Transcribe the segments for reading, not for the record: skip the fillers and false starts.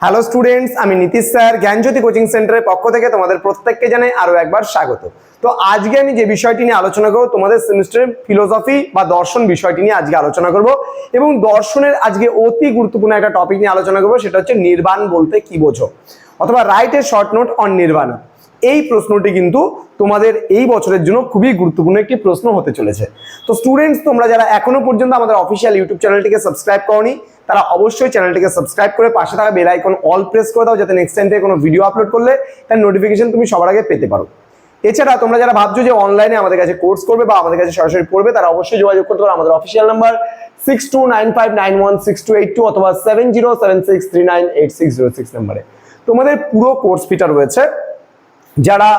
Hello students, আমি Nitish sir জ্ঞানজ্যোতি coaching সেন্টারের পক্ষ থেকে তোমাদের প্রত্যেককে জানাই আরো একবার স্বাগত। তো আজকে আমি যে বিষয়টি নিয়ে আলোচনা করব, তোমাদের সেমিস্টারের ফিলোসফি বা দর্শন বিষয়টি নিয়ে আজকে আলোচনা করব এবং দর্শনের আজকে অতি গুরুত্বপূর্ণ একটা টপিক নিয়ে আলোচনা করব, সেটা হচ্ছে নির্বাণ বলতে কি বোঝো, অথবা write a short note on nirvana. এই প্রশ্নটি কিন্তু তোমাদের এই বছরের জন্য খুবই গুরুত্বপূর্ণ একটি প্রশ্ন হতে চলেছে। তো স্টুডেন্টস, তোমরা যারা এখনো পর্যন্ত আমাদের অফিসিয়াল ইউটিউব চ্যানেলটিকে সাবস্ক্রাইব করোনি, তারা অবশ্যই চ্যানেলটিকে সাবস্ক্রাইব করে পাশে থাকা বেল আইকন অল প্রেস করে দাও, যাতে নেক্সট টাইম থেকে কোনো ভিডিও আপলোড করলে তার নোটিফিকেশন তুমি সবার আগে পেতে পারো। এছাড়া তোমরা যারা ভাবছো যে অনলাইনে আমাদের কাছে কোর্স করবে বা আমাদের কাছে সরাসরি পড়বে, তারা অবশ্যই যোগাযোগ করতে পারো আমাদের অফিসিয়াল নাম্বার 6295916282 অথবা 7076398606 নম্বরে। তোমাদের পুরো কোর্স ফিটা রয়েছে। যারা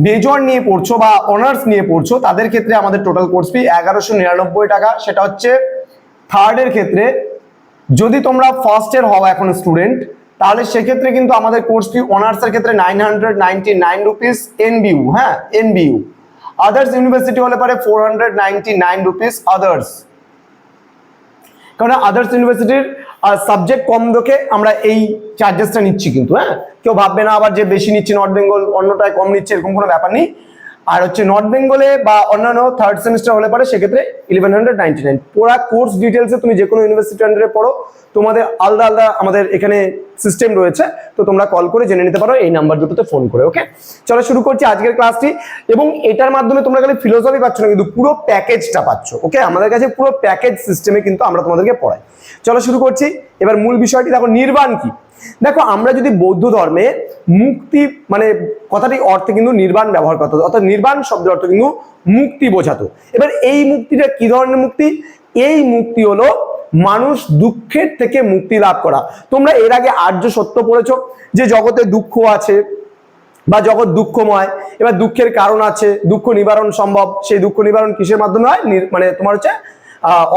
মেজর নিয়ে পড়ছো বা অনার্স নিয়ে পড়ছো, তাদের ক্ষেত্রে আমাদের টোটাল কোর্স ফি 1199 টাকা। সেটা হচ্ছে থার্ডের ক্ষেত্রে। যদি তোমরা ফার্স্টের হও এখন স্টুডেন্ট, তাহলে সেক্ষেত্রে কিন্তু আমাদের কোর্স ফি অনার্সের ক্ষেত্রে 999 রুপিস এনবিইউ, হ্যাঁ এনবিইউ। আদার্স ইউনিভার্সিটি হলে পারে 499 রুপিস আদার্স, কারণ আদার্স ইউনিভার্সিটির সাবজেক্ট কম দেখে আমরা এই চার্জেসটা নিচ্ছি কিন্তু, হ্যাঁ কেউ ভাববে না আবার যে বেশি নিচ্ছি নর্থ বেঙ্গল অন্যটায় কম নিচ্ছে, এরকম কোনো ব্যাপার নেই। আর হচ্ছে নর্থ বেঙ্গলে বা অন্যান্য থার্ড সেমিস্টার হলে পারে সেক্ষেত্রে 1199। পুরা কোর্স ডিটেলসে তুমি যে কোনো ইউনিভার্সিটি আন্ডারে পড়ো, তোমাদের আলাদা আলাদা আমাদের এখানে সিস্টেম রয়েছে, তো তোমরা কল করে জেনে নিতে পারো এই নাম্বার দুটোতে ফোন করে। ওকে, চলো শুরু করছি আজকের ক্লাসটি। এবং এটার মাধ্যমে তোমরা খালি ফিলোসফি পাচ্ছ না, কিন্তু পুরো প্যাকেজটা পাচ্ছ। ওকে, আমাদের কাছে পুরো প্যাকেজ সিস্টেমে কিন্তু আমরা তোমাদেরকে পড়াই। চলো শুরু করছি। এবার মূল বিষয়টি দেখো, নির্বাণ কি। দেখো, আমরা যদি বৌদ্ধ ধর্মে মুক্তি মানে কথাটি অর্থে কিন্তু নির্বাণ ব্যবহার করতো, অর্থাৎ নির্বাণ শব্দের অর্থ কিন্তু মুক্তি বোঝাতো। এবার এই মুক্তিটা কি ধরনের মুক্তি? এই মুক্তি হলো মানুষ দুঃখের থেকে মুক্তি লাভ করা। তোমরা এর আগে আর্য সত্য পড়েছো যে জগতে দুঃখ আছে বা জগৎ দুঃখময়। এবার দুঃখের কারণ আছে, দুঃখ নিবারণ সম্ভব। সেই দুঃখ নিবারণ কিসের মাধ্যমে হয়? মানে তোমার হচ্ছে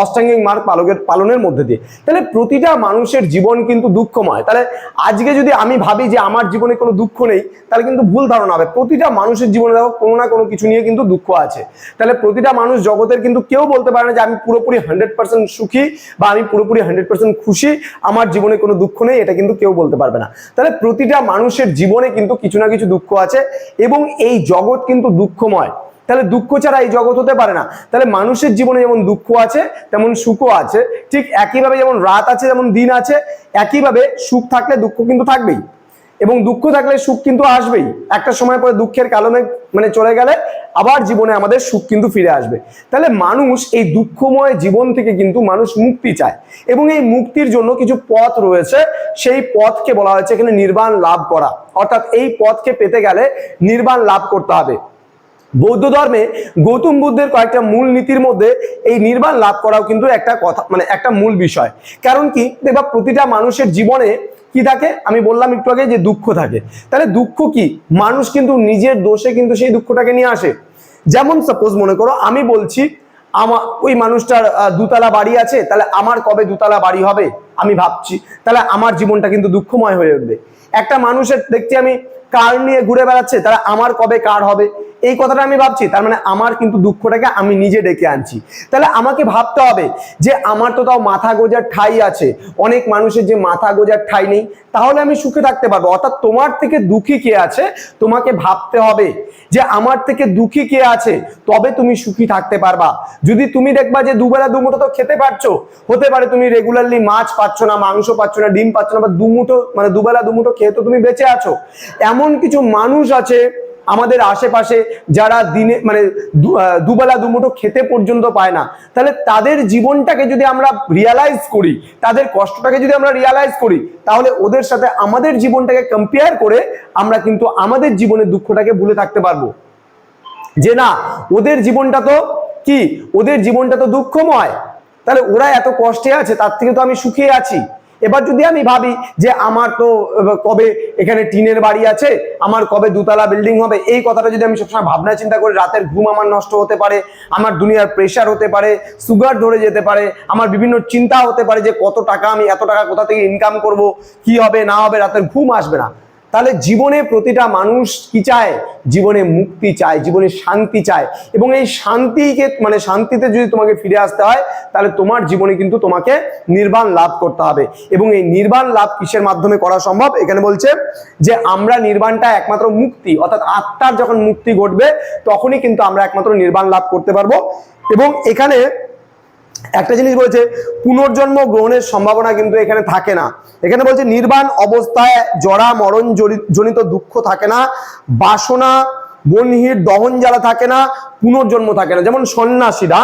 অষ্টাঙ্গিক মার্গ পালনের মধ্যে দিয়ে। তাহলে প্রতিটা মানুষের জীবন কিন্তু দুঃখময়। তাহলে আজকে যদি আমি ভাবি যে আমার জীবনে কোনো দুঃখ নেই, তাহলে কিন্তু ভুল ধারণা হবে। প্রতিটা মানুষের জীবনে দেখো কোনো না কোনো কিছু নিয়ে কিন্তু দুঃখ আছে। তাহলে প্রতিটা মানুষ জগতের কিন্তু কেউ বলতে পারে না যে আমি পুরোপুরি 100% সুখী বা আমি পুরোপুরি 100% খুশি, আমার জীবনে কোনো দুঃখ নেই, এটা কিন্তু কেউ বলতে পারবে না। তাহলে প্রতিটা মানুষের জীবনে কিন্তু কিছু না কিছু দুঃখ আছে এবং এই জগৎ কিন্তু দুঃখময়। তাহলে দুঃখ ছাড়া এই জগৎ হতে পারে না। তাহলে মানুষের জীবনে যেমন দুঃখ আছে তেমন সুখও আছে। ঠিক একইভাবে যেমন রাত আছে যেমন দিন আছে, একইভাবে সুখ থাকলে দুঃখ কিন্তু থাকবেই এবং দুঃখ থাকলে সুখ কিন্তু আসবেই। একটা সময় পরে দুঃখের কালো মেঘ মানে চলে গেলে আবার জীবনে আমাদের সুখ কিন্তু ফিরে আসবে। তাহলে মানুষ এই দুঃখময় জীবন থেকে কিন্তু মানুষ মুক্তি চায় এবং এই মুক্তির জন্য কিছু পথ রয়েছে। সেই পথকে বলা হয়েছে এখানে নির্বাণ লাভ করা, অর্থাৎ এই পথকে পেতে গেলে নির্বাণ লাভ করতে হবে। বৌদ্ধ ধর্মে গৌতম বুদ্ধের কয়েকটা মূল নীতির মধ্যে এই নির্বাণ লাভ করাও কিন্তু একটা কথা, মানে একটা মূল বিষয়। কারণ কি, দেখবা প্রতিটা মানুষের জীবনে কি থাকে? আমি বললাম একটু আগে যে দুঃখ থাকে। তাহলে দুঃখ কি? মানুষ কিন্তু নিজের দোষে কিন্তু সেই দুঃখটাকে নিয়ে আসে। যেমন সাপোজ মনে করো আমি বলছি আমার ওই মানুষটার দুতলা বাড়ি আছে, তাহলে আমার কবে দুতলা বাড়ি হবে আমি ভাবছি, তাহলে আমার জীবনটা কিন্তু দুঃখময় হয়ে উঠবে। একটা মানুষের দেখছি আমি কার নিয়ে ঘুরে বেড়াচ্ছে, তাহলে আমার কবে কার হবে এই কথাটা আমি ভাবছি, তার মানে আমার কিন্তু দুঃখটাকে আমি নিজে ডেকে আনছি। তাহলে আমাকে ভাবতে হবে যে আমার তো তাও মাথা গোজার ঠাঁই আছে, অনেক মানুষের যে মাথা গোজার ঠাঁই নেই, তাহলে আমি সুখে থাকতে পারবো। অর্থাৎ তোমার থেকে দুঃখী কে আছে তোমাকে ভাবতে হবে যে আমার থেকে দুঃখী কে আছে, তবে তুমি সুখী থাকতে পারবা। যদি তুমি দেখবা যে দুবেলা দুমুঠো তো খেতে পারছো, হতে পারে তুমি রেগুলারলি মাছ পাচ্ছ না, মাংস পাচ্ছ না, ডিম পাচ্ছ না, বা দুমুঠো মানে দুবেলা দুমুঠো খেয়ে তো তুমি বেঁচে আছো। এমন কিছু মানুষ আছে আমাদের আশেপাশে যারা দিনে মানে দুবেলা দুমুঠো খেতে পর্যন্ত পায় না। তাহলে তাদের জীবনটাকে যদি আমরা রিয়ালাইজ করি, তাদের কষ্টটাকে যদি আমরা রিয়ালাইজ করি, তাহলে ওদের সাথে আমাদের জীবনটাকে কম্পেয়ার করে আমরা কিন্তু আমাদের জীবনের দুঃখটাকে ভুলে থাকতে পারবো। যে না, ওদের জীবনটা তো কি, ওদের জীবনটা তো দুঃখময়, তাহলে ওরা এত কষ্টে আছে, তার থেকে তো আমি সুখে আছি। এবার যদি আমি ভাবি যে আমার তো কবে এখানে টিনের বাড়ি আছে, আমার কবে দুতলা বিল্ডিং হবে, এই কথাটা যদি আমি সবসময় ভাবনা চিন্তা করি, রাতের ঘুম আমার নষ্ট হতে পারে, আমার দুনিয়ার প্রেশার হতে পারে, সুগার ধরে যেতে পারে, আমার বিভিন্ন চিন্তা হতে পারে যে কত টাকা, আমি এত টাকা কোথা থেকে ইনকাম করব, কি হবে না হবে, রাতের ঘুম আসবে না। তাহলে জীবনে প্রতিটা মানুষ কি চায়? জীবনে মুক্তি চায়, জীবনে শান্তি চায়, এবং এই শান্তিকে মানে শান্তিতে যদি তোমাকে ফিরে আসতে হয় তাহলে তোমার জীবনে কিন্তু তোমাকে নির্বাণ লাভ করতে হবে। এবং এই নির্বাণ লাভ কিসের মাধ্যমে করা সম্ভব? এখানে বলছে যে আমরা নির্বাণটা একমাত্র মুক্তি, অর্থাৎ আত্মার যখন মুক্তি ঘটবে তখনই কিন্তু আমরা একমাত্র নির্বাণ লাভ করতে পারবো। এবং এখানে একটা জিনিস বলছে, পুনর্জন্ম গ্রহণের সম্ভাবনা কিন্তু এখানে থাকে না। এখানে বলছে নির্বাণ অবস্থায় জরা মরণ জনিত দুঃখ থাকে না, বাসনা বহ্নির দহন জ্বালা থাকে না, পুনর্জন্ম থাকে না। যেমন সন্ন্যাসীরা,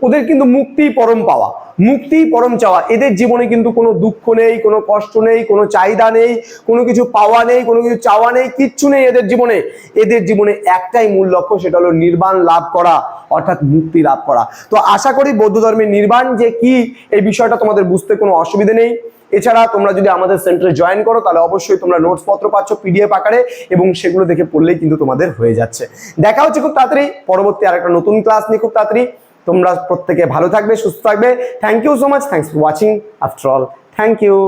ওদের কিন্তু মুক্তি পরম পাওয়া, মুক্তি পরম চাওয়া, এদের জীবনে কিন্তু কোনো দুঃখ নেই, কোনো কষ্ট নেই, কোনো চাহিদা নেই, কোনো কিছু পাওয়া নেই, কোনো কিছু চাওয়া নেই, কিচ্ছু নেই এদের জীবনে। এদের জীবনে একটাই মূল লক্ষ্য, সেটা হলো নির্বাণ লাভ করা, অর্থাৎ মুক্তি লাভ করা। তো আশা করি বৌদ্ধ ধর্মের নির্বাণ যে কি এই বিষয়টা তোমাদের বুঝতে কোনো অসুবিধা নেই। এছাড়া তোমরা যদি আমাদের সেন্টারে জয়েন করো তাহলে অবশ্যই তোমরা নোটস পত্র পাচ্ছ পিডিএফ আকারে, এবং সেগুলো দেখে পড়লেই কিন্তু তোমাদের হয়ে যাচ্ছে। দেখা হচ্ছে খুব তাড়াতাড়ি পরবর্তী আরেকটা নতুন ক্লাস নিয়ে খুব তাড়াতাড়ি। তোমরা প্রত্যেকে ভালো থাকবে, সুস্থ থাকবে। Thank you so much, thanks for watching after all, thank you.